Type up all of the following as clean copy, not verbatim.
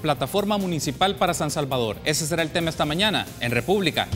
Plataforma Municipal para San Salvador. Ese será el tema esta mañana en República.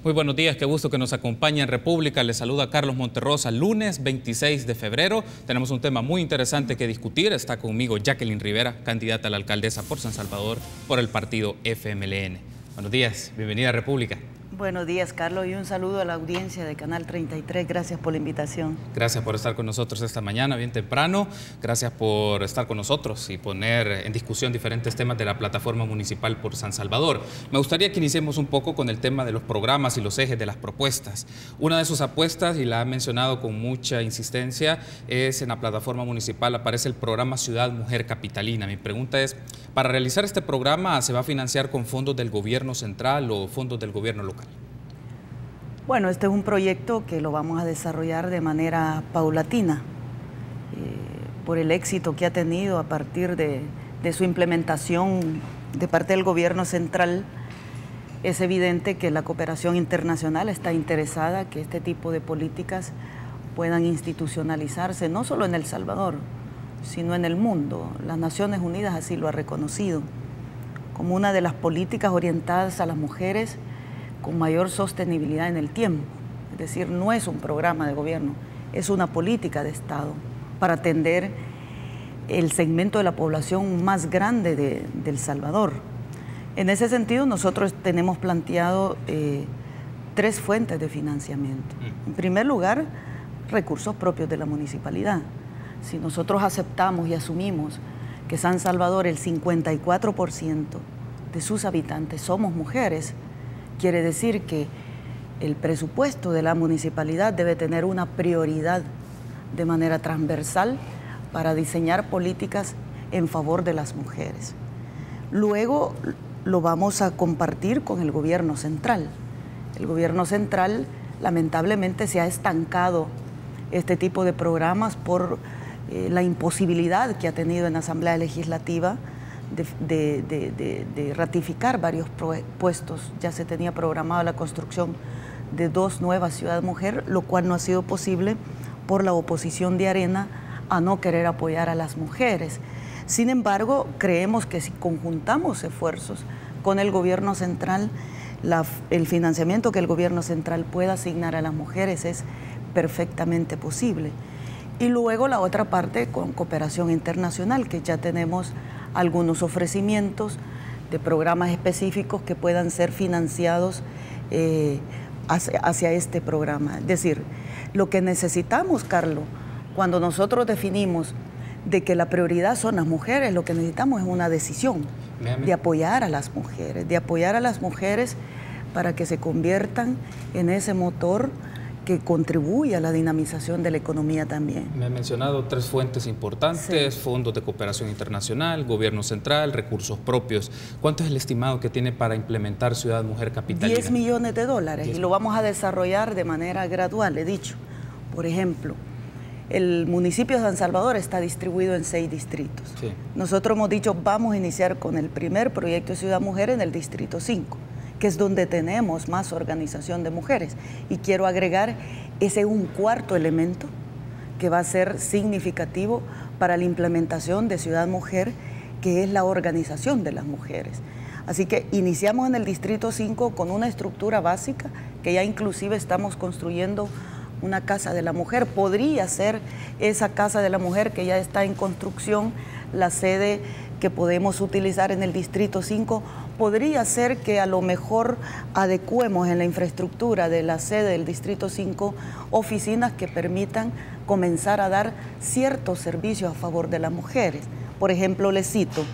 Muy buenos días, qué gusto que nos acompañe en República. Les saluda Carlos Monterrosa. Lunes 26 de febrero. Tenemos un tema muy interesante que discutir. Está conmigo Jacqueline Rivera, candidata a la alcaldesa por San Salvador por el partido FMLN. Buenos días, bienvenida a República. Buenos días, Carlos, y un saludo a la audiencia de Canal 33. Gracias por la invitación. Gracias por estar con nosotros esta mañana, bien temprano. Gracias por estar con nosotros y poner en discusión diferentes temas de la Plataforma Municipal por San Salvador. Me gustaría que iniciemos un poco con el tema de los programas y los ejes de las propuestas. Una de sus apuestas, y la ha mencionado con mucha insistencia, es en la Plataforma Municipal aparece el programa Ciudad Mujer Capitalina. Mi pregunta es, ¿para realizar este programa se va a financiar con fondos del gobierno central o fondos del gobierno local? Bueno, este es un proyecto que lo vamos a desarrollar de manera paulatina, por el éxito que ha tenido a partir de su implementación de parte del gobierno central. Es evidente que la cooperación internacional está interesada que este tipo de políticas puedan institucionalizarse, no solo en El Salvador, sino en el mundo. Las Naciones Unidas así lo ha reconocido, como una de las políticas orientadas a las mujeres con mayor sostenibilidad en el tiempo. Es decir, no es un programa de gobierno, es una política de Estado para atender el segmento de la población más grande de El Salvador. En ese sentido, nosotros tenemos planteado 3 fuentes de financiamiento. En primer lugar, recursos propios de la municipalidad. Si nosotros aceptamos y asumimos que San Salvador, el 54% de sus habitantes somos mujeres, quiere decir que el presupuesto de la municipalidad debe tener una prioridad de manera transversal para diseñar políticas en favor de las mujeres. Luego lo vamos a compartir con el gobierno central. El gobierno central lamentablemente se ha estancado este tipo de programas por la imposibilidad que ha tenido en la Asamblea Legislativa de ratificar varios puestos. Ya se tenía programada la construcción de 2 nuevas Ciudad Mujer, lo cual no ha sido posible por la oposición de Arena a no querer apoyar a las mujeres. Sin embargo, creemos que si conjuntamos esfuerzos con el gobierno central, el financiamiento que el gobierno central pueda asignar a las mujeres es perfectamente posible. Y luego la otra parte con cooperación internacional, que ya tenemos algunos ofrecimientos de programas específicos que puedan ser financiados hacia este programa. Es decir, lo que necesitamos, Carlos, cuando nosotros definimos de que la prioridad son las mujeres, lo que necesitamos es una decisión de apoyar a las mujeres, para que se conviertan en ese motor que contribuye a la dinamización de la economía también. Me ha mencionado 3 fuentes importantes, sí. Fondos de cooperación internacional, gobierno central, recursos propios. ¿Cuánto es el estimado que tiene para implementar Ciudad Mujer Capitalina? 10 millones de dólares, y lo vamos a desarrollar de manera gradual, he dicho. Por ejemplo, el municipio de San Salvador está distribuido en 6 distritos. Sí. Nosotros hemos dicho, vamos a iniciar con el primer proyecto de Ciudad Mujer en el distrito 5. Que es donde tenemos más organización de mujeres. Y quiero agregar ese un cuarto elemento que va a ser significativo para la implementación de Ciudad Mujer, que es la organización de las mujeres. Así que iniciamos en el distrito 5 con una estructura básica, que ya inclusive estamos construyendo una casa de la mujer. Podría ser esa casa de la mujer que ya está en construcción, la sede que podemos utilizar en el distrito 5. Podría ser que a lo mejor adecuemos en la infraestructura de la sede del Distrito 5 oficinas que permitan comenzar a dar ciertos servicios a favor de las mujeres. Por ejemplo, les cito,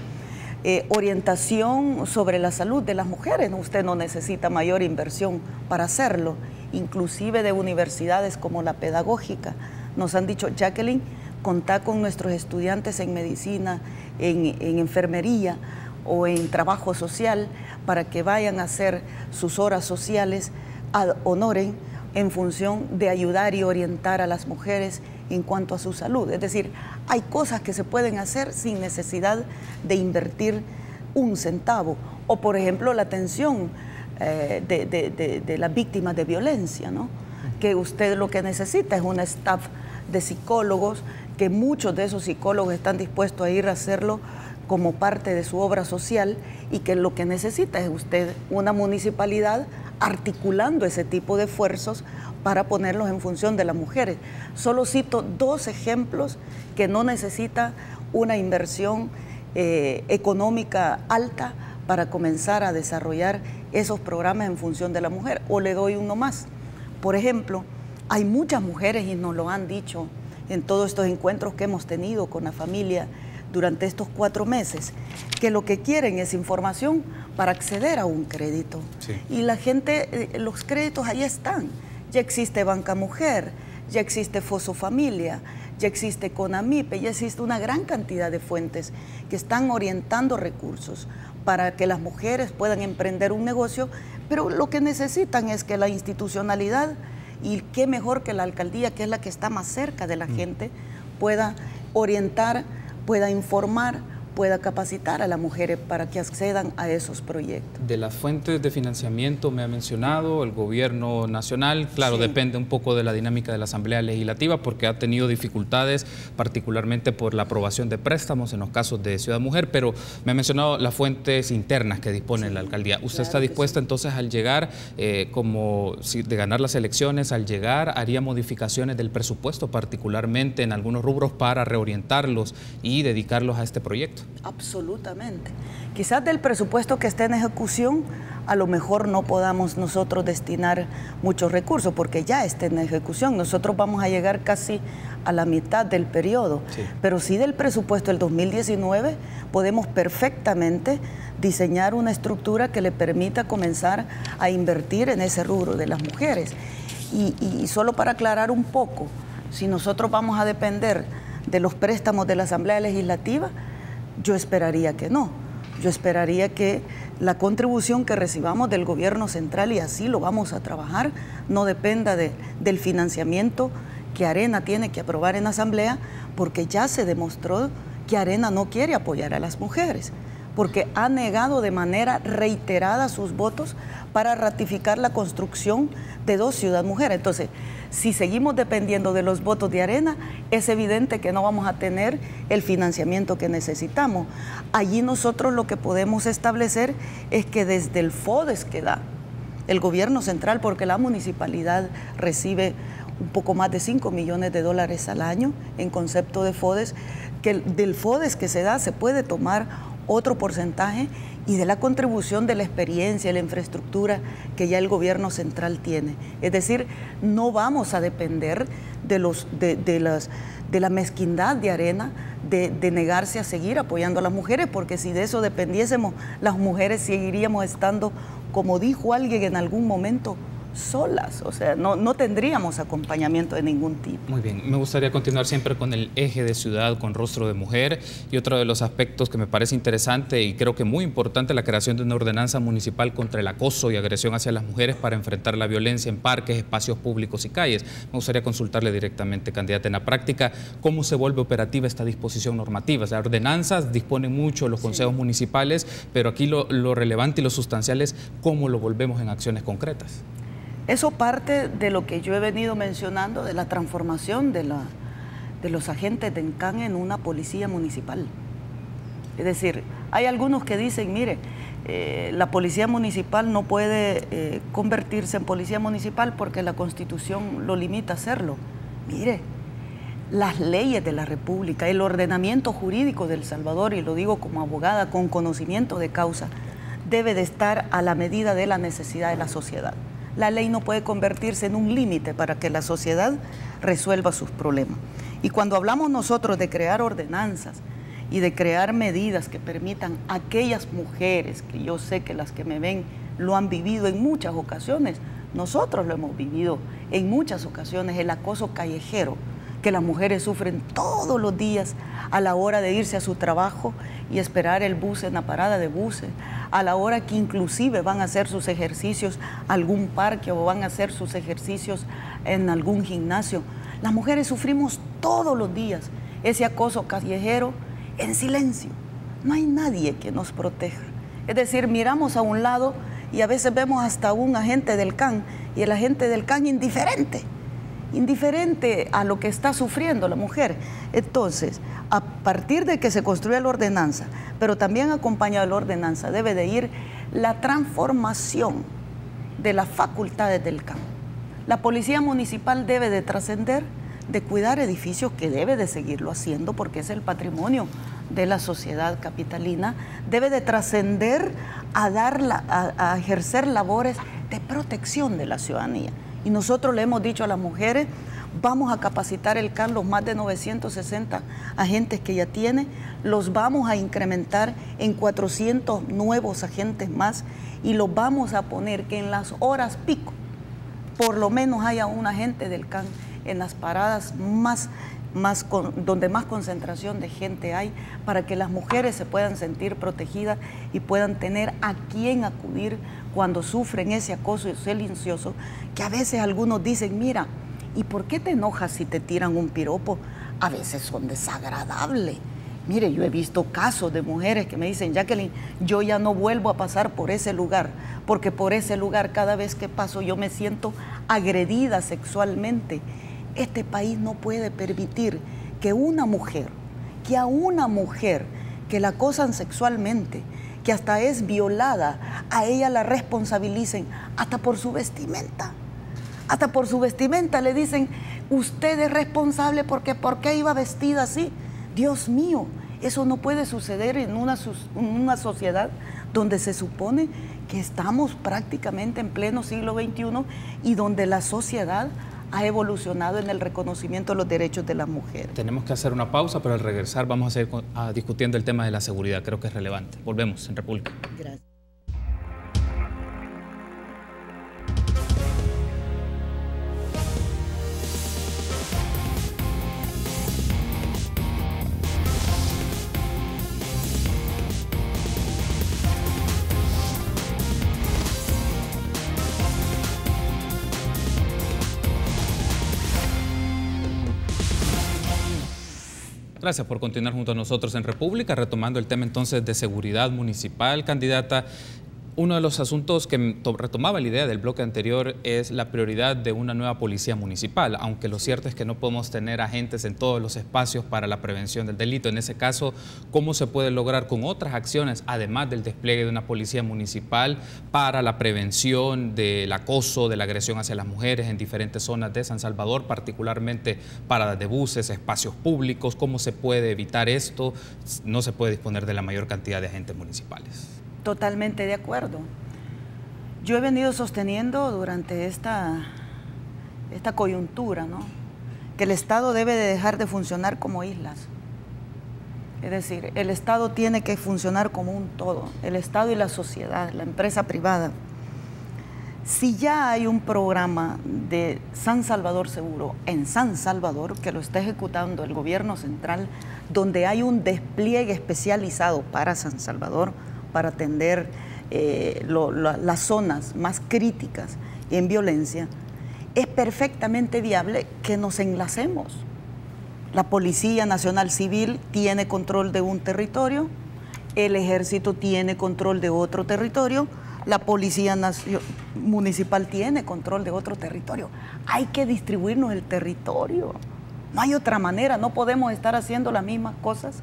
orientación sobre la salud de las mujeres. Usted no necesita mayor inversión para hacerlo, inclusive de universidades como la pedagógica. Nos han dicho, Jacqueline, contar con nuestros estudiantes en medicina, en enfermería o en trabajo social para que vayan a hacer sus horas sociales ad honorem en función de ayudar y orientar a las mujeres en cuanto a su salud. Es decir, hay cosas que se pueden hacer sin necesidad de invertir un centavo. O, por ejemplo, la atención de las víctimas de violencia, ¿no? Que usted lo que necesita es un staff de psicólogos, que muchos de esos psicólogos están dispuestos a ir a hacerlo como parte de su obra social, y que lo que necesita es usted una municipalidad articulando ese tipo de esfuerzos para ponerlos en función de las mujeres. Solo cito 2 ejemplos que no necesita una inversión económica alta para comenzar a desarrollar esos programas en función de la mujer. O le doy uno más. Por ejemplo, hay muchas mujeres, y nos lo han dicho en todos estos encuentros que hemos tenido con la familia durante estos 4 meses, que lo que quieren es información para acceder a un crédito. Sí. Y la gente, los créditos ahí están. Ya existe Banca Mujer, ya existe Foso Familia, ya existe CONAMIPE, ya existe una gran cantidad de fuentes que están orientando recursos para que las mujeres puedan emprender un negocio, pero lo que necesitan es que la institucionalidad, y qué mejor que la alcaldía, que es la que está más cerca de la gente, pueda orientar, pueda informar, pueda capacitar a las mujeres para que accedan a esos proyectos. De las fuentes de financiamiento me ha mencionado el gobierno nacional, claro, sí, depende un poco de la dinámica de la Asamblea Legislativa, porque ha tenido dificultades, particularmente por la aprobación de préstamos en los casos de Ciudad Mujer, pero me ha mencionado las fuentes internas que dispone la alcaldía. ¿Usted está dispuesta entonces al llegar, de ganar las elecciones, al llegar haría modificaciones del presupuesto, particularmente en algunos rubros, para reorientarlos y dedicarlos a este proyecto? Absolutamente. Quizás del presupuesto que esté en ejecución, a lo mejor no podamos nosotros destinar muchos recursos, porque ya está en ejecución. Nosotros vamos a llegar casi a la mitad del periodo, sí, pero sí del presupuesto del 2019 podemos perfectamente diseñar una estructura que le permita comenzar a invertir en ese rubro de las mujeres. Y solo para aclarar un poco, si nosotros vamos a depender de los préstamos de la Asamblea Legislativa, yo esperaría que no. Yo esperaría que la contribución que recibamos del gobierno central, y así lo vamos a trabajar, no dependa del financiamiento que Arena tiene que aprobar en la Asamblea, porque ya se demostró que Arena no quiere apoyar a las mujeres, porque ha negado de manera reiterada sus votos para ratificar la construcción de 2 Ciudad Mujer. Entonces, si seguimos dependiendo de los votos de Arena, es evidente que no vamos a tener el financiamiento que necesitamos. Allí nosotros lo que podemos establecer es que desde el FODES que da el gobierno central, porque la municipalidad recibe un poco más de $5 millones al año en concepto de FODES, que del FODES que se da se puede tomar otro porcentaje, y de la contribución de la experiencia y la infraestructura que ya el gobierno central tiene. Es decir, no vamos a depender de la mezquindad de Arena de negarse a seguir apoyando a las mujeres, porque si de eso dependiésemos, las mujeres seguiríamos estando, como dijo alguien en algún momento, solas, o sea, no tendríamos acompañamiento de ningún tipo. Muy bien, me gustaría continuar siempre con el eje de ciudad con rostro de mujer, y otro de los aspectos que me parece interesante y creo que muy importante, la creación de una ordenanza municipal contra el acoso y agresión hacia las mujeres para enfrentar la violencia en parques, espacios públicos y calles. Me gustaría consultarle directamente, candidata, en la práctica, ¿cómo se vuelve operativa esta disposición normativa? Las ordenanzas disponen mucho los consejos municipales, pero aquí lo relevante y lo sustancial es cómo lo volvemos en acciones concretas. Eso parte de lo que yo he venido mencionando, de la transformación de los agentes de ENCAN en una policía municipal. Es decir, hay algunos que dicen, mire, la policía municipal no puede convertirse en policía municipal porque la Constitución lo limita a hacerlo. Mire, las leyes de la República, el ordenamiento jurídico de El Salvador, y lo digo como abogada con conocimiento de causa, debe de estar a la medida de la necesidad de la sociedad. La ley no puede convertirse en un límite para que la sociedad resuelva sus problemas. Y cuando hablamos nosotros de crear ordenanzas y de crear medidas que permitan a aquellas mujeres, que yo sé que las que me ven lo han vivido en muchas ocasiones, nosotros lo hemos vivido en muchas ocasiones, el acoso callejero, que las mujeres sufren todos los días a la hora de irse a su trabajo y esperar el bus en la parada de buses, a la hora que inclusive van a hacer sus ejercicios a algún parque o van a hacer sus ejercicios en algún gimnasio. Las mujeres sufrimos todos los días ese acoso callejero en silencio. No hay nadie que nos proteja. Es decir, miramos a un lado y a veces vemos hasta un agente del CAN y el agente del CAN indiferente a lo que está sufriendo la mujer. Entonces, a partir de que se construye la ordenanza, pero también acompañado de la ordenanza, debe de ir la transformación de las facultades del CAN. La policía municipal debe de trascender, de cuidar edificios, que debe de seguirlo haciendo porque es el patrimonio de la sociedad capitalina, debe de trascender a ejercer labores de protección de la ciudadanía. Y nosotros le hemos dicho a las mujeres, vamos a capacitar el CAN, los más de 960 agentes que ya tiene, los vamos a incrementar en 400 nuevos agentes más y los vamos a poner que en las horas pico, por lo menos haya un agente del CAN en las paradas donde más concentración de gente hay, para que las mujeres se puedan sentir protegidas y puedan tener a quién acudir cuando sufren ese acoso silencioso, que a veces algunos dicen, mira, ¿y por qué te enojas si te tiran un piropo? A veces son desagradables. Mire, yo he visto casos de mujeres que me dicen, Jacqueline, yo ya no vuelvo a pasar por ese lugar, porque por ese lugar cada vez que paso yo me siento agredida sexualmente. Este país no puede permitir que a una mujer que la acosan sexualmente, que hasta es violada, a ella la responsabilicen hasta por su vestimenta. Hasta por su vestimenta le dicen, usted es responsable porque ¿por qué iba vestida así? Dios mío, eso no puede suceder en una sociedad donde se supone que estamos prácticamente en pleno siglo XXI y donde la sociedad ha evolucionado en el reconocimiento de los derechos de las mujeres. Tenemos que hacer una pausa, pero al regresar vamos a seguir discutiendo el tema de la seguridad. Creo que es relevante. Volvemos en República. Gracias. Gracias por continuar junto a nosotros en República, retomando el tema entonces de seguridad municipal, candidata. Uno de los asuntos que retomaba la idea del bloque anterior es la prioridad de una nueva policía municipal, aunque lo cierto es que no podemos tener agentes en todos los espacios para la prevención del delito. En ese caso, ¿cómo se puede lograr con otras acciones, además del despliegue de una policía municipal para la prevención del acoso, de la agresión hacia las mujeres en diferentes zonas de San Salvador, particularmente paradas de buses, espacios públicos? ¿Cómo se puede evitar esto? No se puede disponer de la mayor cantidad de agentes municipales. Totalmente de acuerdo. Yo he venido sosteniendo durante esta coyuntura, ¿no?, que el Estado debe de dejar de funcionar como islas. Es decir, el Estado tiene que funcionar como un todo, el Estado y la sociedad, la empresa privada. Si ya hay un programa de San Salvador Seguro en San Salvador, que lo está ejecutando el gobierno central, donde hay un despliegue especializado para San Salvador, para atender las zonas más críticas en violencia, es perfectamente viable que nos enlacemos. La Policía Nacional Civil tiene control de un territorio, el Ejército tiene control de otro territorio, la Policía Municipal tiene control de otro territorio. Hay que distribuirnos el territorio. No hay otra manera, no podemos estar haciendo las mismas cosas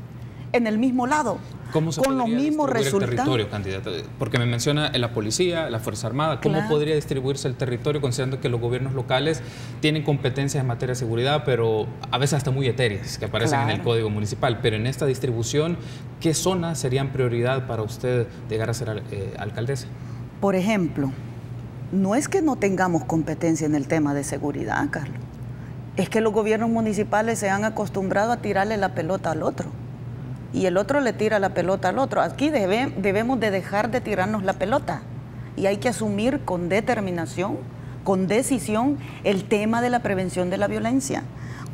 en el mismo lado, con los mismos resultados. El territorio, candidata? Porque me menciona la policía, la Fuerza Armada. ¿Cómo Claro. podría distribuirse el territorio, considerando que los gobiernos locales tienen competencias en materia de seguridad, pero a veces hasta muy etéreas, que aparecen en el Código Municipal? Pero en esta distribución, ¿qué zonas serían prioridad para usted llegar a ser alcaldesa? Por ejemplo, no es que no tengamos competencia en el tema de seguridad, Carlos. Es que los gobiernos municipales se han acostumbrado a tirarle la pelota al otro. Y el otro le tira la pelota al otro. Aquí debemos de dejar de tirarnos la pelota. Y hay que asumir con determinación, con decisión, el tema de la prevención de la violencia.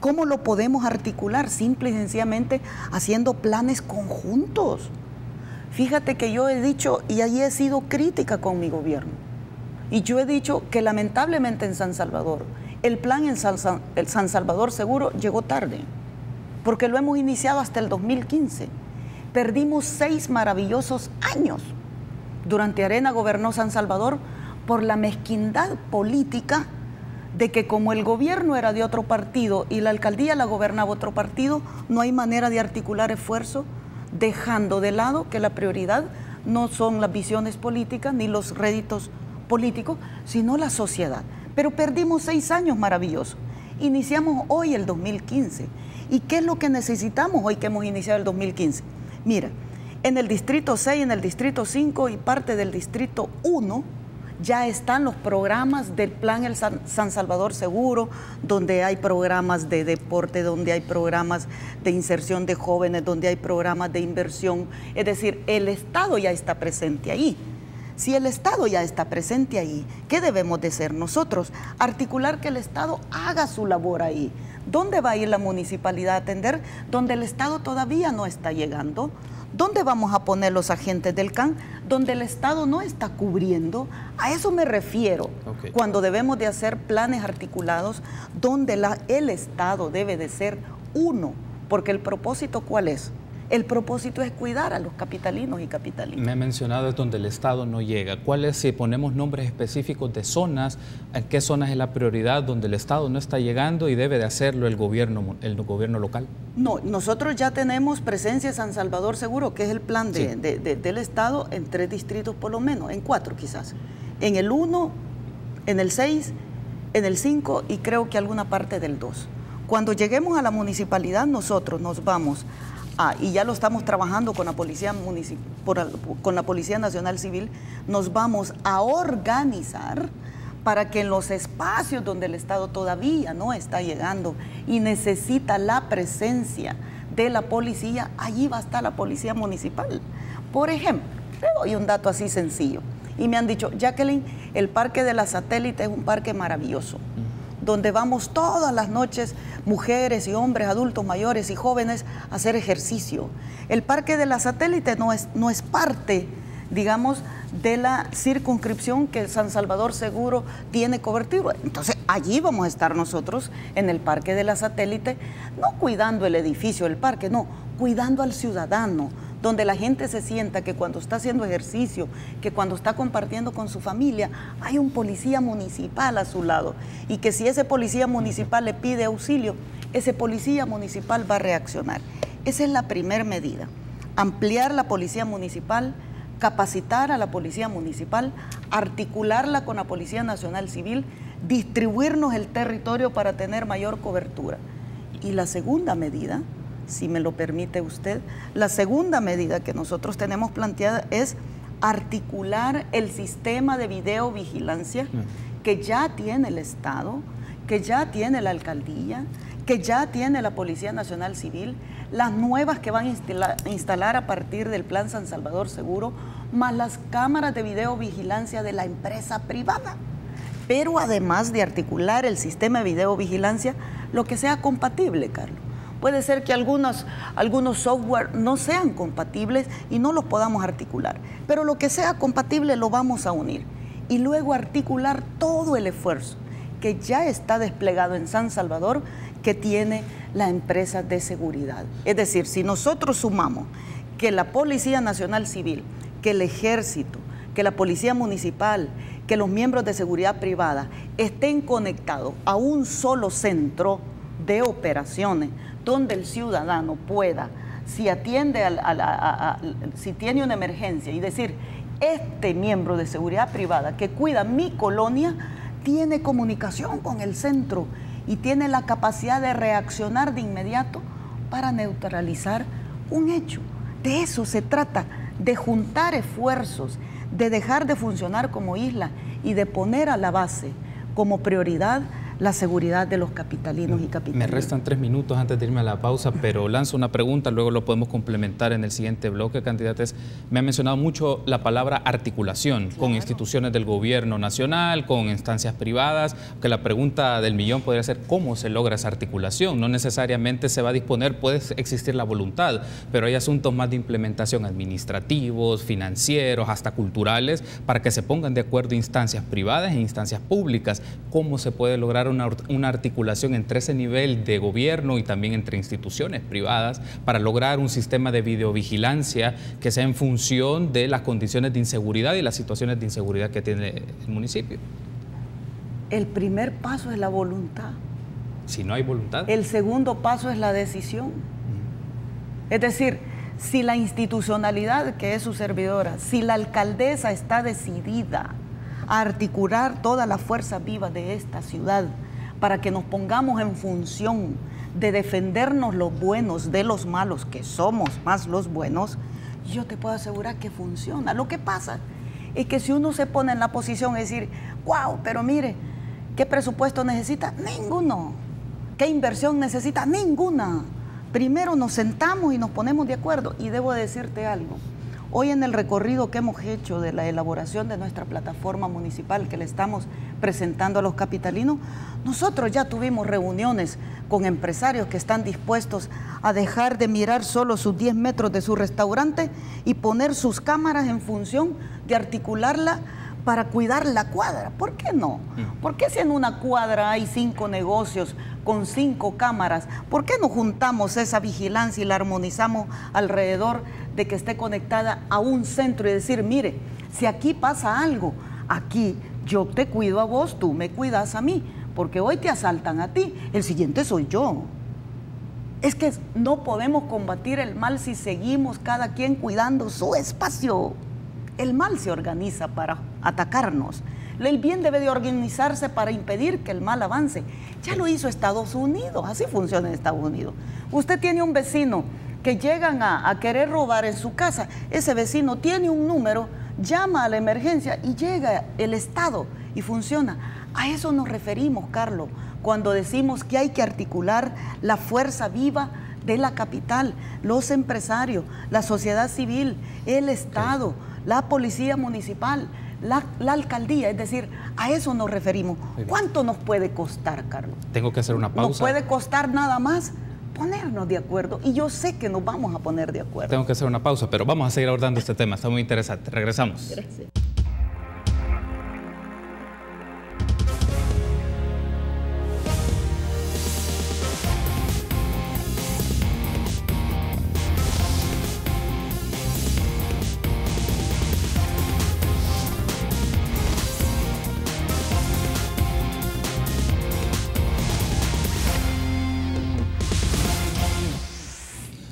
¿Cómo lo podemos articular? Simple y sencillamente haciendo planes conjuntos. Fíjate que yo he dicho, y ahí he sido crítica con mi gobierno, y yo he dicho que lamentablemente en San Salvador, el plan en el San Salvador Seguro llegó tarde, porque lo hemos iniciado hasta el 2015. Perdimos 6 maravillosos años. Durante Arena gobernó San Salvador por la mezquindad política de que como el gobierno era de otro partido y la alcaldía la gobernaba otro partido, no hay manera de articular esfuerzo, dejando de lado que la prioridad no son las visiones políticas ni los réditos políticos, sino la sociedad. Pero perdimos 6 años maravillosos. Iniciamos hoy el 2015. ¿Y qué es lo que necesitamos hoy que hemos iniciado el 2015? Mira, en el Distrito 6, en el Distrito 5 y parte del Distrito 1, ya están los programas del plan El San Salvador Seguro, donde hay programas de deporte, donde hay programas de inserción de jóvenes, donde hay programas de inversión. Es decir, el Estado ya está presente ahí. Si el Estado ya está presente ahí, ¿qué debemos de hacer nosotros? Articular que el Estado haga su labor ahí. ¿Dónde va a ir la municipalidad a atender? Donde el Estado todavía no está llegando. ¿Dónde vamos a poner los agentes del CAN? Donde el Estado no está cubriendo. A eso me refiero, cuando debemos de hacer planes articulados, donde el Estado debe de ser uno, porque el propósito, ¿cuál es? El propósito es cuidar a los capitalinos y capitalinas. Me ha mencionado es donde el Estado no llega. ¿Cuáles, si ponemos nombres específicos de zonas, en qué zonas es la prioridad donde el Estado no está llegando y debe de hacerlo el gobierno local? No, nosotros ya tenemos presencia en San Salvador Seguro, que es el plan del Estado en 3 distritos por lo menos, en 4 quizás. En el 1, en el 6, en el 5 y creo que alguna parte del 2. Cuando lleguemos a la municipalidad, nosotros nos vamos y ya lo estamos trabajando con la Policía con la Policía Nacional Civil, nos vamos a organizar para que en los espacios donde el Estado todavía no está llegando y necesita la presencia de la policía, allí va a estar la Policía Municipal. Por ejemplo, te doy un dato así sencillo. Y me han dicho, Jacqueline, el Parque de la Satélite es un parque maravilloso, donde vamos todas las noches, mujeres y hombres, adultos mayores y jóvenes, a hacer ejercicio. El Parque de la Satélite no es parte, digamos, de la circunscripción que el San Salvador Seguro tiene cobertura. Entonces, allí vamos a estar nosotros, en el Parque de la Satélite, no cuidando el edificio del parque, no, cuidando al ciudadano, donde la gente se sienta que cuando está haciendo ejercicio, que cuando está compartiendo con su familia, hay un policía municipal a su lado y que si ese policía municipal le pide auxilio, ese policía municipal va a reaccionar. Esa es la primera medida, ampliar la policía municipal, capacitar a la policía municipal, articularla con la Policía Nacional Civil, distribuirnos el territorio para tener mayor cobertura. Y la segunda medida, si me lo permite usted, la segunda medida que nosotros tenemos planteada es articular el sistema de videovigilancia que ya tiene el Estado, que ya tiene la alcaldía, que ya tiene la Policía Nacional Civil, las nuevas que van a instalar a partir del Plan San Salvador Seguro, más las cámaras de videovigilancia de la empresa privada. Pero además de articular el sistema de videovigilancia, lo que sea compatible, Carlos. Puede ser que algunos software no sean compatibles y no los podamos articular, pero lo que sea compatible lo vamos a unir y luego articular todo el esfuerzo que ya está desplegado en San Salvador que tiene la empresa de seguridad. Es decir, si nosotros sumamos que la Policía Nacional Civil, que el Ejército, que la Policía Municipal, que los miembros de seguridad privada estén conectados a un solo centro de operaciones, donde el ciudadano pueda, si atiende si tiene una emergencia y decir, este miembro de seguridad privada que cuida mi colonia tiene comunicación con el centro y tiene la capacidad de reaccionar de inmediato para neutralizar un hecho. De eso se trata, de juntar esfuerzos, de dejar de funcionar como isla y de poner a la base como prioridad la seguridad de los capitalinos y capitalinas. Me restan 3 minutos antes de irme a la pausa, pero lanzo una pregunta, luego lo podemos complementar en el siguiente bloque, candidatas. Me ha mencionado mucho la palabra articulación con instituciones del gobierno nacional, con instancias privadas, que la pregunta del millón podría ser cómo se logra esa articulación. No necesariamente se va a disponer, puede existir la voluntad, pero hay asuntos más de implementación administrativos, financieros, hasta culturales, para que se pongan de acuerdo instancias privadas e instancias públicas. ¿Cómo se puede lograr una articulación entre ese nivel de gobierno y también entre instituciones privadas para lograr un sistema de videovigilancia que sea en función de las condiciones de inseguridad y las situaciones de inseguridad que tiene el municipio? El primer paso es la voluntad. Si no hay voluntad. El segundo paso es la decisión. Es decir, si la institucionalidad, que es su servidora, si la alcaldesa está decidida a articular toda la fuerza viva de esta ciudad para que nos pongamos en función de defendernos los buenos de los malos, que somos más los buenos, yo te puedo asegurar que funciona. Lo que pasa es que si uno se pone en la posición de decir, wow, pero mire, ¿qué presupuesto necesita? Ninguno. ¿Qué inversión necesita? Ninguna. Primero nos sentamos y nos ponemos de acuerdo. Y debo decirte algo. Hoy en el recorrido que hemos hecho de la elaboración de nuestra plataforma municipal que le estamos presentando a los capitalinos, nosotros ya tuvimos reuniones con empresarios que están dispuestos a dejar de mirar solo sus 10 metros de su restaurante y poner sus cámaras en función de articularla para cuidar la cuadra. ¿Por qué no? ¿Por qué si en una cuadra hay 5 negocios con 5 cámaras? ¿Por qué no juntamos esa vigilancia y la armonizamos alrededor de que esté conectada a un centro y decir, mire, si aquí pasa algo, aquí yo te cuido a vos, tú me cuidas a mí, porque hoy te asaltan a ti, el siguiente soy yo. Es que no podemos combatir el mal si seguimos cada quien cuidando su espacio. El mal se organiza para atacarnos. El bien debe de organizarse para impedir que el mal avance. Ya lo hizo Estados Unidos, así funciona en Estados Unidos. Usted tiene un vecino que llegan a querer robar en su casa. Ese vecino tiene un número, llama a la emergencia y llega el Estado y funciona. A eso nos referimos, Carlos, cuando decimos que hay que articular la fuerza viva de la capital, los empresarios, la sociedad civil, el Estado, la policía municipal, la alcaldía, es decir, a eso nos referimos. ¿Cuánto nos puede costar, Carlos? Tengo que hacer una pausa. Nos puede costar nada más ponernos de acuerdo, y yo sé que nos vamos a poner de acuerdo. Tengo que hacer una pausa, pero vamos a seguir abordando este tema, está muy interesante. Regresamos. Gracias.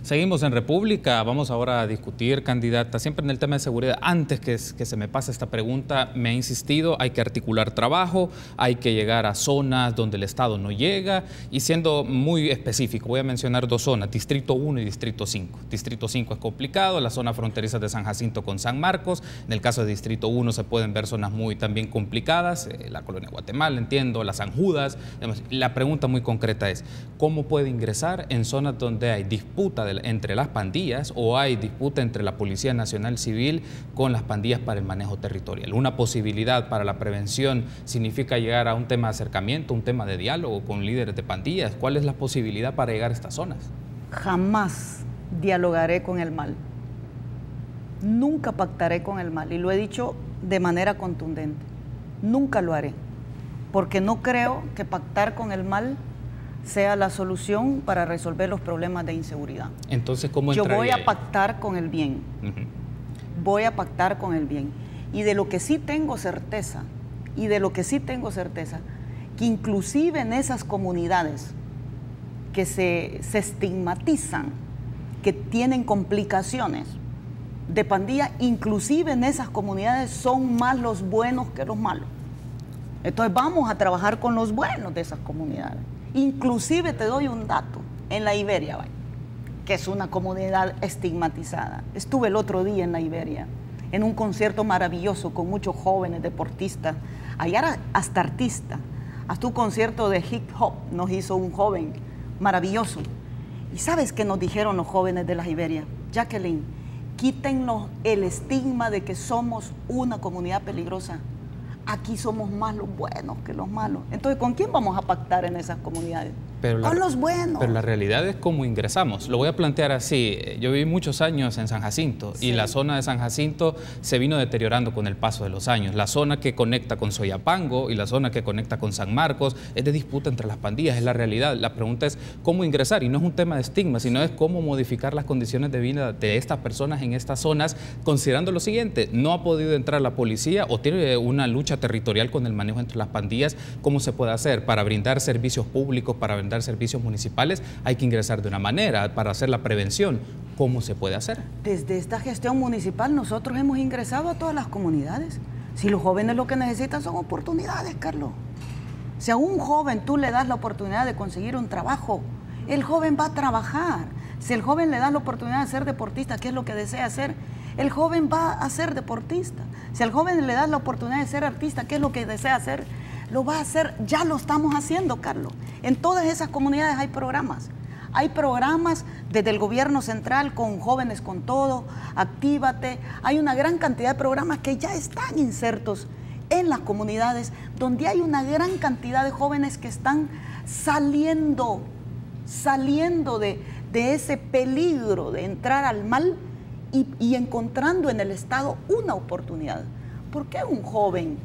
Seguimos en República, vamos ahora a discutir, candidata, siempre en el tema de seguridad. Antes que se me pase esta pregunta, me ha insistido, hay que articular trabajo, hay que llegar a zonas donde el Estado no llega, y siendo muy específico, voy a mencionar 2 zonas, Distrito 1 y Distrito 5. Distrito 5 es complicado, la zona fronteriza de San Jacinto con San Marcos. En el caso de Distrito 1 se pueden ver zonas muy también complicadas, la Colonia Guatemala, entiendo, las San Judas. La pregunta muy concreta es, ¿cómo puede ingresar en zonas donde hay disputa entre las pandillas o hay disputa entre la Policía Nacional Civil con las pandillas para el manejo territorial? Una posibilidad para la prevención significa llegar a un tema de acercamiento, un tema de diálogo con líderes de pandillas. ¿Cuál es la posibilidad para llegar a estas zonas? Jamás dialogaré con el mal. Nunca pactaré con el mal, y lo he dicho de manera contundente. Nunca lo haré, porque no creo que pactar con el mal sea la solución para resolver los problemas de inseguridad. Entonces, ¿cómo entraría? Yo voy a pactar con el bien. Voy a pactar con el bien. Y de lo que sí tengo certeza, que inclusive en esas comunidades que se estigmatizan, que tienen complicaciones de pandilla, inclusive en esas comunidades son más los buenos que los malos. Entonces vamos a trabajar con los buenos de esas comunidades. Inclusive te doy un dato, en la Iberia, que es una comunidad estigmatizada. Estuve el otro día en la Iberia, en un concierto maravilloso con muchos jóvenes deportistas, allá hasta artistas. Hasta un concierto de hip hop nos hizo un joven maravilloso. ¿Y sabes qué nos dijeron los jóvenes de las Iberias? Jacqueline, quítenos el estigma de que somos una comunidad peligrosa. Aquí somos más los buenos que los malos. Entonces, ¿con quién vamos a pactar en esas comunidades? Con los buenos. Pero la realidad es cómo ingresamos. Lo voy a plantear así. Yo viví muchos años en San Jacinto y la zona de San Jacinto se vino deteriorando con el paso de los años. La zona que conecta con Soyapango y la zona que conecta con San Marcos es de disputa entre las pandillas, es la realidad. La pregunta es cómo ingresar y no es un tema de estigma, sino es cómo modificar las condiciones de vida de estas personas en estas zonas, considerando lo siguiente: no ha podido entrar la policía o tiene una lucha territorial con el manejo entre las pandillas. ¿Cómo se puede hacer? Para brindar servicios públicos, para brindar servicios municipales, hay que ingresar de una manera. Para hacer la prevención, ¿cómo se puede hacer? Desde esta gestión municipal nosotros hemos ingresado a todas las comunidades. Si los jóvenes lo que necesitan son oportunidades, Carlos. Si a un joven tú le das la oportunidad de conseguir un trabajo, el joven va a trabajar. Si el joven le das la oportunidad de ser deportista, ¿qué es lo que desea hacer? El joven va a ser deportista. Si al joven le das la oportunidad de ser artista, ¿qué es lo que desea hacer? Lo va a hacer. Ya lo estamos haciendo, Carlos. En todas esas comunidades hay programas. Hay programas desde el gobierno central con Jóvenes con Todo, Actívate. Hay una gran cantidad de programas que ya están insertos en las comunidades, donde hay una gran cantidad de jóvenes que están saliendo de ese peligro de entrar al mal y encontrando en el Estado una oportunidad. ¿Por qué un joven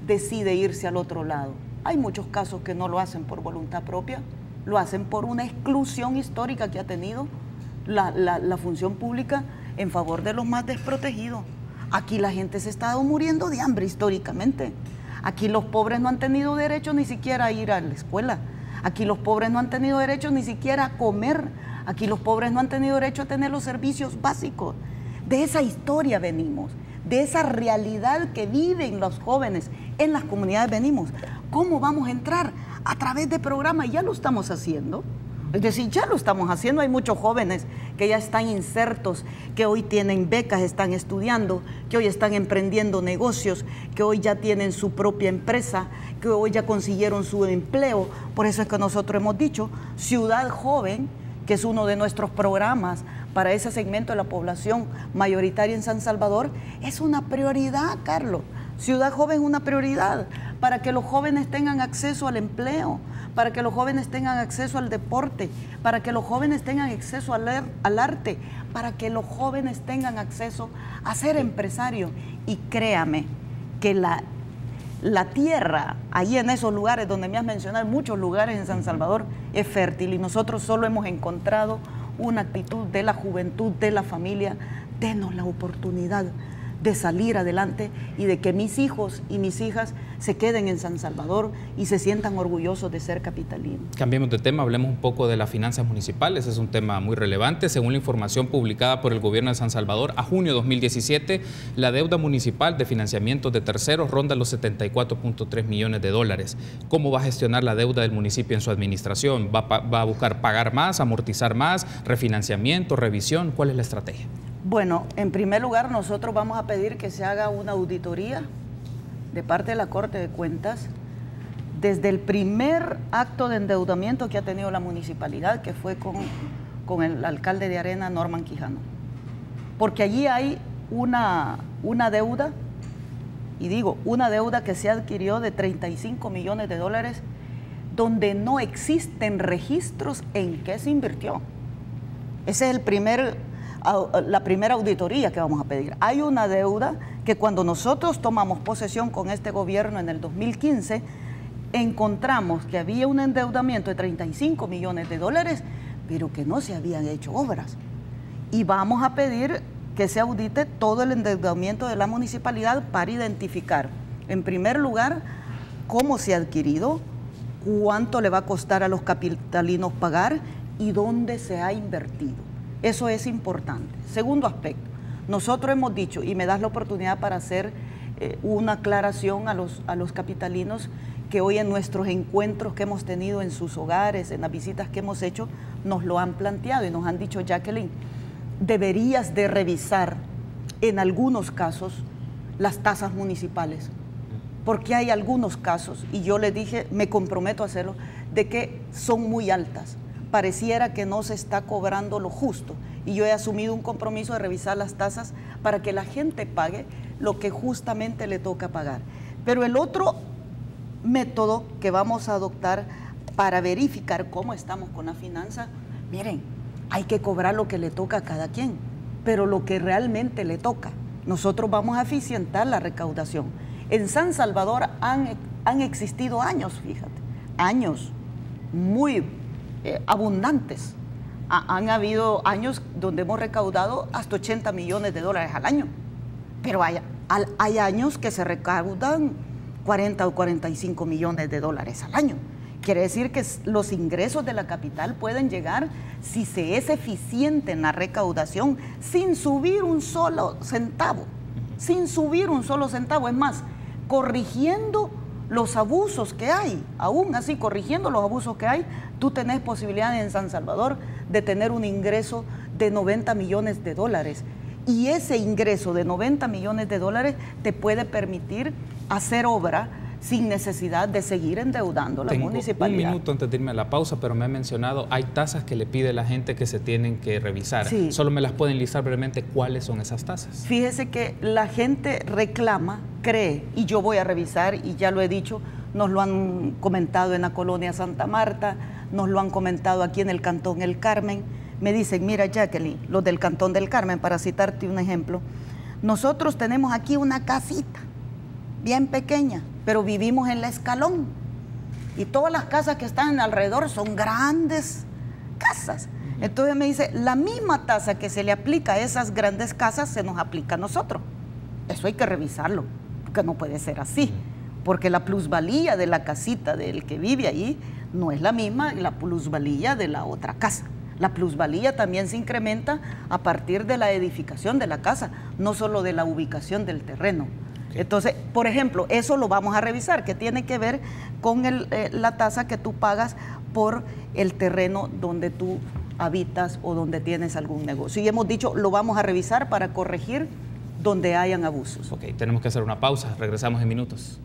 decide irse al otro lado? Hay muchos casos que no lo hacen por voluntad propia, lo hacen por una exclusión histórica que ha tenido la función pública en favor de los más desprotegidos. Aquí la gente se ha estado muriendo de hambre históricamente. Aquí los pobres no han tenido derecho ni siquiera a ir a la escuela. Aquí los pobres no han tenido derecho ni siquiera a comer. Aquí los pobres no han tenido derecho a tener los servicios básicos. De esa historia venimos, de esa realidad que viven los jóvenes en las comunidades venimos. ¿Cómo vamos a entrar? A través de programas. Ya lo estamos haciendo. Es decir, ya lo estamos haciendo. Hay muchos jóvenes que ya están insertos, que hoy tienen becas, están estudiando, que hoy están emprendiendo negocios, que hoy ya tienen su propia empresa, que hoy ya consiguieron su empleo. Por eso es que nosotros hemos dicho Ciudad Joven, que es uno de nuestros programas para ese segmento de la población mayoritaria en San Salvador. Es una prioridad, Carlos. Ciudad Joven es una prioridad para que los jóvenes tengan acceso al empleo, para que los jóvenes tengan acceso al deporte, para que los jóvenes tengan acceso al arte, para que los jóvenes tengan acceso a ser empresarios. Y créame que la tierra, ahí en esos lugares donde me has mencionado, muchos lugares en San Salvador, es fértil y nosotros solo hemos encontrado una actitud de la juventud, de la familia. Denos la oportunidad de salir adelante y de que mis hijos y mis hijas se queden en San Salvador y se sientan orgullosos de ser capitalinos. Cambiemos de tema, hablemos un poco de las finanzas municipales. Es un tema muy relevante. Según la información publicada por el gobierno de San Salvador, a junio de 2017, la deuda municipal de financiamiento de terceros ronda los 74.3 millones de dólares. ¿Cómo va a gestionar la deuda del municipio en su administración? ¿Va a buscar pagar más, amortizar más, refinanciamiento, revisión? ¿Cuál es la estrategia? Bueno, en primer lugar, nosotros vamos a pedir que se haga una auditoría de parte de la Corte de Cuentas desde el primer acto de endeudamiento que ha tenido la municipalidad, que fue con el alcalde de Arena, Norman Quijano. Porque allí hay una deuda, y digo, una deuda que se adquirió de 35 millones de dólares, donde no existen registros en qué se invirtió. Ese es la primera auditoría que vamos a pedir. Hay una deuda que cuando nosotros tomamos posesión con este gobierno en el 2015, encontramos que había un endeudamiento de 35 millones de dólares, pero que no se habían hecho obras. Y vamos a pedir que se audite todo el endeudamiento de la municipalidad para identificar, en primer lugar, cómo se ha adquirido, cuánto le va a costar a los capitalinos pagar y dónde se ha invertido. Eso es importante. Segundo aspecto, nosotros hemos dicho, y me das la oportunidad para hacer una aclaración a los capitalinos que hoy en nuestros encuentros que hemos tenido en sus hogares, en las visitas que hemos hecho, nos lo han planteado y nos han dicho: Jacqueline, deberías de revisar en algunos casos las tasas municipales, porque hay algunos casos, y yo le dije, me comprometo a hacerlo, de que son muy altas. Pareciera que no se está cobrando lo justo, y yo he asumido un compromiso de revisar las tasas para que la gente pague lo que justamente le toca pagar. Pero el otro método que vamos a adoptar para verificar cómo estamos con la finanza, miren, hay que cobrar lo que le toca a cada quien, pero lo que realmente le toca. Nosotros vamos a eficientar la recaudación. En San Salvador han existido años, fíjate, años muy abundantes. Han habido años donde hemos recaudado hasta 80 millones de dólares al año, pero hay años que se recaudan 40 o 45 millones de dólares al año. Quiere decir que los ingresos de la capital pueden llegar, si se es eficiente en la recaudación, sin subir un solo centavo, sin subir un solo centavo. Es más, corrigiendo los abusos que hay, aún así corrigiendo los abusos que hay, tú tenés posibilidad en San Salvador de tener un ingreso de 90 millones de dólares. Y ese ingreso de 90 millones de dólares te puede permitir hacer obra sin necesidad de seguir endeudando la municipalidad. Un minuto antes de irme a la pausa, pero me ha mencionado, hay tasas que le pide la gente que se tienen que revisar. Sí. Solo me las pueden listar brevemente, ¿cuáles son esas tasas? Fíjese que la gente reclama, cree, y yo voy a revisar, y ya lo he dicho, nos lo han comentado en la colonia Santa Marta, nos lo han comentado aquí en el Cantón El Carmen. Me dicen, mira Jacqueline, los del Cantón del Carmen, para citarte un ejemplo, nosotros tenemos aquí una casita bien pequeña, pero vivimos en la Escalón, y todas las casas que están alrededor son grandes casas. Entonces me dice, la misma tasa que se le aplica a esas grandes casas se nos aplica a nosotros. Eso hay que revisarlo, porque no puede ser así, porque la plusvalía de la casita del que vive ahí no es la misma que la plusvalía de la otra casa. La plusvalía también se incrementa a partir de la edificación de la casa, no solo de la ubicación del terreno. Entonces, por ejemplo, eso lo vamos a revisar, que tiene que ver con la tasa que tú pagas por el terreno donde tú habitas o donde tienes algún negocio. Y hemos dicho, lo vamos a revisar para corregir donde hayan abusos. Ok, tenemos que hacer una pausa, regresamos en minutos.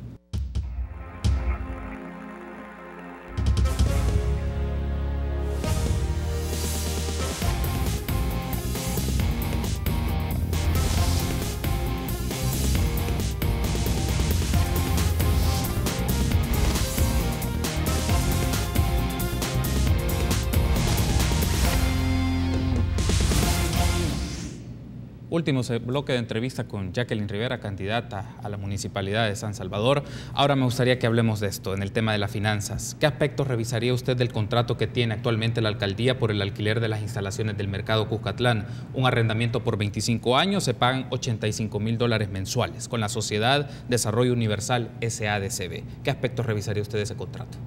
Último bloque de entrevista con Jacqueline Rivera, candidata a la Municipalidad de San Salvador. Ahora me gustaría que hablemos de esto, en el tema de las finanzas. ¿Qué aspectos revisaría usted del contrato que tiene actualmente la alcaldía por el alquiler de las instalaciones del Mercado Cuscatlán? Un arrendamiento por 25 años, se pagan $85,000 mensuales con la Sociedad Desarrollo Universal SADCB. ¿Qué aspectos revisaría usted de ese contrato?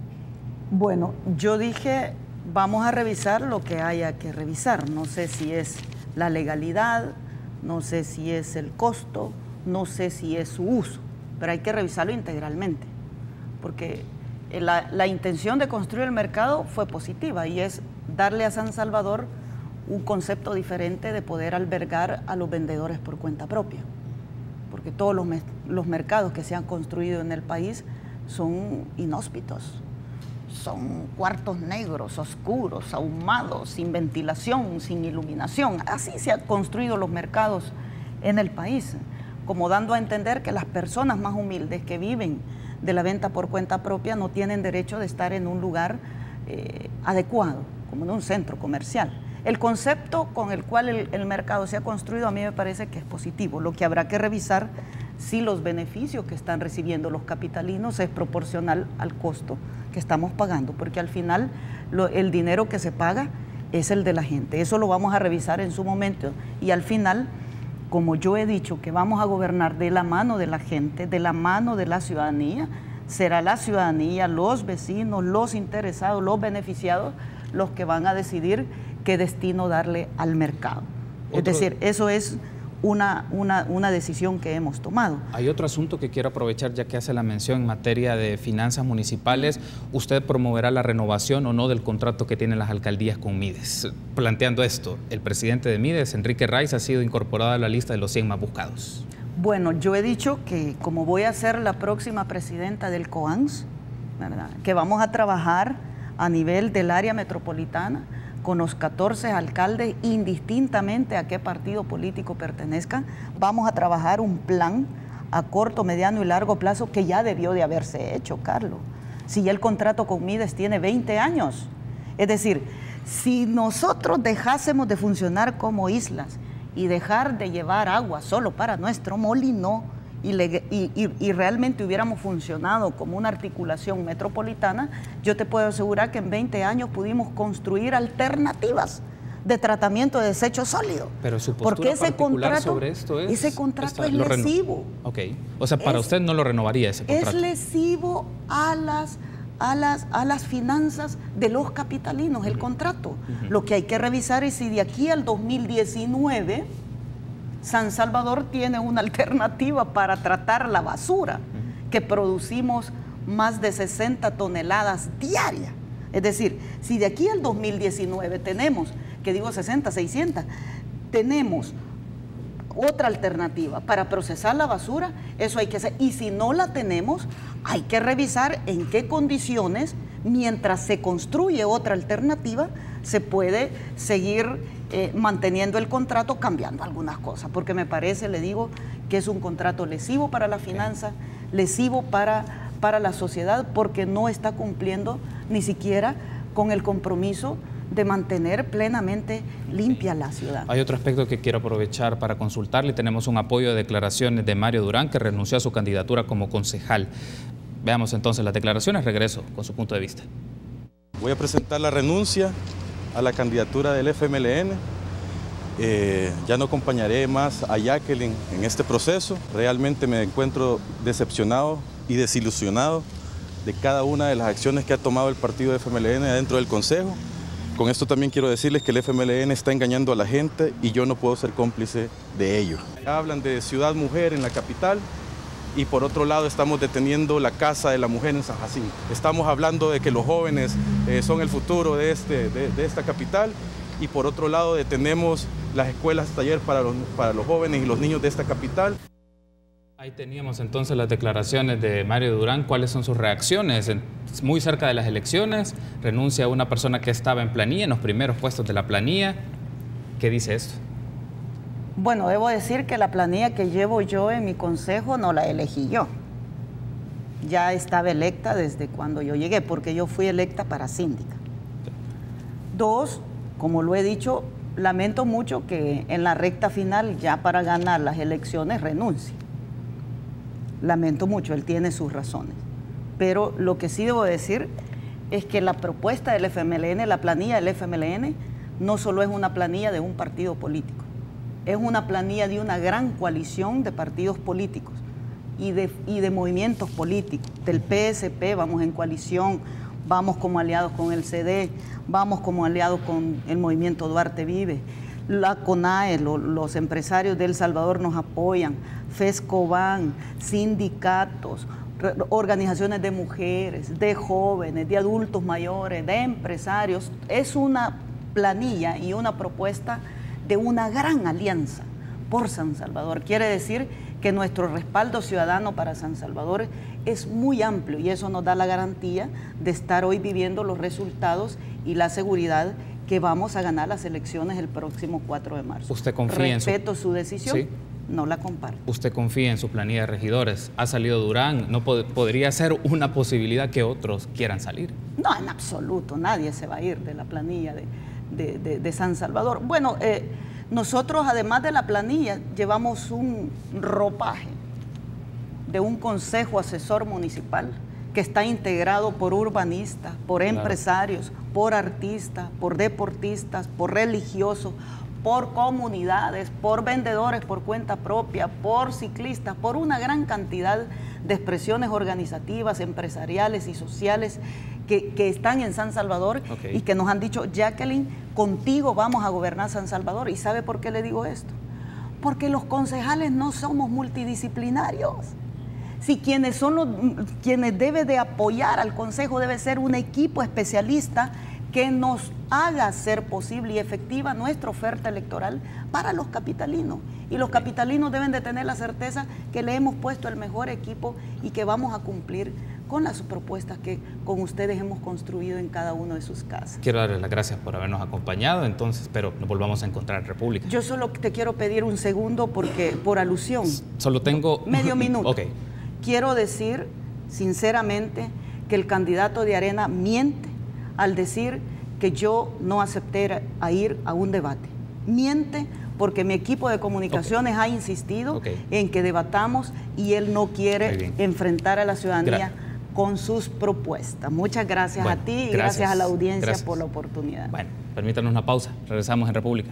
Bueno, yo dije, vamos a revisar lo que haya que revisar. No sé si es la legalidad, no sé si es el costo, no sé si es su uso, pero hay que revisarlo integralmente, porque la intención de construir el mercado fue positiva, y es darle a San Salvador un concepto diferente de poder albergar a los vendedores por cuenta propia, porque todos los mercados que se han construido en el país son inhóspitos, son cuartos negros, oscuros, ahumados, sin ventilación, sin iluminación. Así se han construido los mercados en el país, como dando a entender que las personas más humildes que viven de la venta por cuenta propia no tienen derecho de estar en un lugar adecuado, como en un centro comercial. El concepto con el cual el mercado se ha construido a mí me parece que es positivo. Lo que habrá que revisar si los beneficios que están recibiendo los capitalinos es proporcional al costo que estamos pagando, porque al final el dinero que se paga es el de la gente. Eso lo vamos a revisar en su momento, y al final, como yo he dicho, que vamos a gobernar de la mano de la gente, de la mano de la ciudadanía, será la ciudadanía, los vecinos, los interesados, los beneficiados, los que van a decidir qué destino darle al mercado. Es decir, eso es una decisión que hemos tomado. Hay otro asunto que quiero aprovechar, ya que hace la mención en materia de finanzas municipales. ¿Usted promoverá la renovación o no del contrato que tienen las alcaldías con Mides? Planteando esto, el presidente de Mides, Enrique Raiz, ha sido incorporado a la lista de los 100 más buscados. Bueno, yo he dicho que como voy a ser la próxima presidenta del COANS, ¿verdad?, que vamos a trabajar a nivel del área metropolitana con los 14 alcaldes, indistintamente a qué partido político pertenezcan. Vamos a trabajar un plan a corto, mediano y largo plazo que ya debió de haberse hecho, Carlos. Si ya el contrato con Mides tiene 20 años. Es decir, si nosotros dejásemos de funcionar como islas y dejar de llevar agua solo para nuestro molino y realmente hubiéramos funcionado como una articulación metropolitana, yo te puedo asegurar que en 20 años pudimos construir alternativas de tratamiento de desechos sólidos. Pero su postura particular sobre esto es... Ese contrato es lesivo. Ok, o sea, para usted no lo renovaría ese contrato. Es lesivo a las finanzas de los capitalinos, el contrato. Lo que hay que revisar es si de aquí al 2019 San Salvador tiene una alternativa para tratar la basura, que producimos más de 60 toneladas diarias. Es decir, si de aquí al 2019 tenemos, que digo 60, 600, tenemos otra alternativa para procesar la basura, eso hay que hacer. Y si no la tenemos, hay que revisar en qué condiciones, mientras se construye otra alternativa, se puede seguir manteniendo el contrato, cambiando algunas cosas, porque me parece, le digo, que es un contrato lesivo para la finanza, lesivo para la sociedad, porque no está cumpliendo ni siquiera con el compromiso de mantener plenamente limpia la ciudad. Hay otro aspecto que quiero aprovechar para consultarle. Tenemos un apoyo de declaraciones de Mario Durán, que renunció a su candidatura como concejal. Veamos entonces las declaraciones, regreso con su punto de vista. Voy a presentar la renuncia a la candidatura del FMLN. Ya no acompañaré más a Jacqueline en este proceso. Realmente me encuentro decepcionado y desilusionado de cada una de las acciones que ha tomado el partido de FMLN dentro del Consejo. Con esto también quiero decirles que el FMLN está engañando a la gente y yo no puedo ser cómplice de ello. Hablan de Ciudad Mujer en la capital y por otro lado estamos deteniendo la Casa de la Mujer en San Jacinto. Estamos hablando de que los jóvenes son el futuro de esta capital y por otro lado detenemos las escuelas taller para los jóvenes y los niños de esta capital. Ahí teníamos entonces las declaraciones de Mario Durán. ¿Cuáles son sus reacciones? Muy cerca de las elecciones, renuncia a una persona que estaba en planilla, en los primeros puestos de la planilla. ¿Qué dice esto? Bueno, debo decir que la planilla que llevo yo en mi consejo no la elegí yo. Ya estaba electa desde cuando yo llegué, porque yo fui electa para síndica. Dos, como lo he dicho, lamento mucho que en la recta final, ya para ganar las elecciones, renuncie. Lamento mucho, él tiene sus razones. Pero lo que sí debo decir es que la propuesta del FMLN, la planilla del FMLN, no solo es una planilla de un partido político, es una planilla de una gran coalición de partidos políticos y de movimientos políticos. Del PSP vamos en coalición, vamos como aliados con el CD, vamos como aliados con el movimiento Duarte Vive. La CONAE, los empresarios de El Salvador nos apoyan, FESCOBAN, sindicatos, organizaciones de mujeres, de jóvenes, de adultos mayores, de empresarios. Es una planilla y una propuesta de una gran alianza por San Salvador. Quiere decir que nuestro respaldo ciudadano para San Salvador es muy amplio y eso nos da la garantía de estar hoy viviendo los resultados y la seguridad que vamos a ganar las elecciones el próximo 4 de marzo. ¿Usted confía Respeto su decisión, ¿sí? No la comparto. ¿Usted confía en su planilla de regidores? ¿Ha salido Durán? ¿No podría ser una posibilidad que otros quieran salir? No, en absoluto, nadie se va a ir de la planilla de San Salvador. Bueno, nosotros además de la planilla llevamos un ropaje de un consejo asesor municipal que está integrado por urbanistas, por empresarios, por artistas, por deportistas, por religiosos, por comunidades, por vendedores por cuenta propia, por ciclistas, por una gran cantidad de expresiones organizativas, empresariales y sociales que están en San Salvador y que nos han dicho, Jacqueline, contigo vamos a gobernar San Salvador. ¿Y sabe por qué le digo esto? Porque los concejales no somos multidisciplinarios. Si quienes debe de apoyar al consejo debe ser un equipo especialista que nos haga ser posible y efectiva nuestra oferta electoral para los capitalinos. Y los capitalinos deben de tener la certeza que le hemos puesto el mejor equipo y que vamos a cumplir con las propuestas que con ustedes hemos construido en cada uno de sus casas. Quiero darles las gracias por habernos acompañado, entonces espero nos volvamos a encontrar en República. Yo solo te quiero pedir un segundo porque por alusión. Solo tengo... medio minuto. Ok. Quiero decir sinceramente que el candidato de Arena miente al decir que yo no acepté a ir a un debate. Miente porque mi equipo de comunicaciones ha insistido en que debatamos y él no quiere enfrentar a la ciudadanía con sus propuestas. Muchas gracias a ti y gracias a la audiencia por la oportunidad. Bueno, permítanos una pausa. Regresamos en República.